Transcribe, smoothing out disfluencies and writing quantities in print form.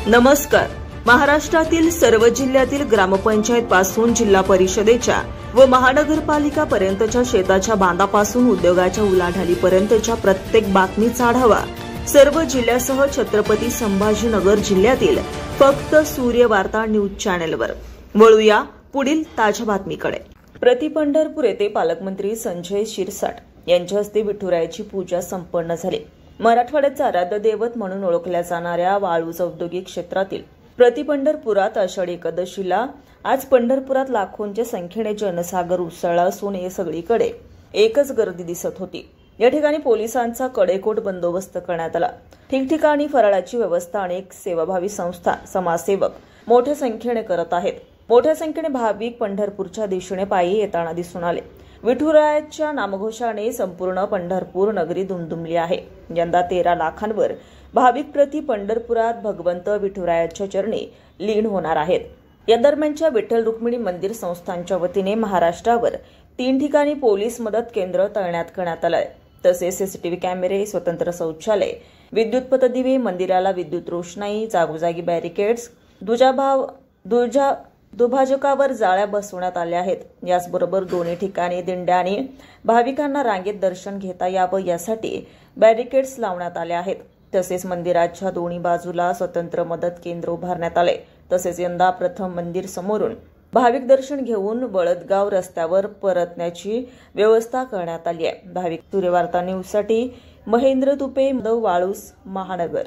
नमस्कार. महाराष्ट्रातील सर्व जिल्ह्यातील ग्रामपंचायत पासून जिल्हा परिषदेच्या व महानगरपालिका पर्यंतच्या शेताच्या बांधापासून उद्योगाच्या उलाढालीपर्यंतच्या प्रत्येक बातमीचा आढावा सर्व जिल्ह्यासह छत्रपती संभाजीनगर जिल्ह्यातील फक्त सूर्य वार्ता न्यूज चॅनेलवर. वळूया पुढील ताज्या बातमीकडे. प्रति पंढरपूर येथे पालकमंत्री संजय शिरसाट यांच्या हस्ते विठुरायाची पूजा संपन्न झाली. मराठवाड्याचे आराध्य दैवत म्हणून ओळखल्या जाणाऱ्या वाळूज औद्योगिक क्षेत्रातील प्रति पंढरपुरात आषाढी एकादशीला आज पंढरपुरात लाखोंच्या संख्येने जनसागर उसळला असून हे सगळीकडे एकच गर्दी दिसत होती. या ठिकाणी पोलिसांचा कडेकोट बंदोबस्त करण्यात आला. ठिकठिकाणी फराळाची व्यवस्था अनेक सेवाभावी संस्था समाजसेवक मोठ्या संख्येने करत आहेत. मोठ्या संख्येने भाविक पंढरपूरच्या दिशेने पायी येताना दिसून आले. विठुरायाच्या नामघोषाने संपूर्ण पंढरपूर नगरी दुमदुमली आहे. यंदा 13 लाखांवर भाविक प्रति पंढरपुरात भगवंत विठुरायाच्या चरणी लीन होणार आहेत. या दरम्यानच्या विठ्ठल रुक्मिणी मंदिर संस्थांच्या वतीने महाराष्ट्रावर 3 ठिकाणी पोलीस मदत केंद्र तैनात करण्यात आलं आहे. तसेच सीसीटीव्ही कॅमेरे, स्वतंत्र शौचालय, विद्युत पथदिवे, मंदिराला विद्युत रोषणाई, जागोजागी बॅरिकेड्स, दुभाजकावर जाळ्या बसवण्यात आल्या आहेत. याचबरोबर दोन्ही ठिकाणी दिंड्या आणि भाविकांना रांगेत दर्शन घेता यावं यासाठी बॅरिकेड्स लावण्यात आले आहेत. तसेच मंदिराच्या दोन्ही बाजूला स्वतंत्र मदत केंद्र उभारण्यात आले. तसेच यंदा प्रथम मंदिर समोरून भाविक दर्शन घेऊन बळदगाव रस्त्यावर परतण्याची व्यवस्था करण्यात आली आहे. भाविक सूर्यवार्ता न्यूजसाठी महेंद्र तुपे, वाळूज, महानगर.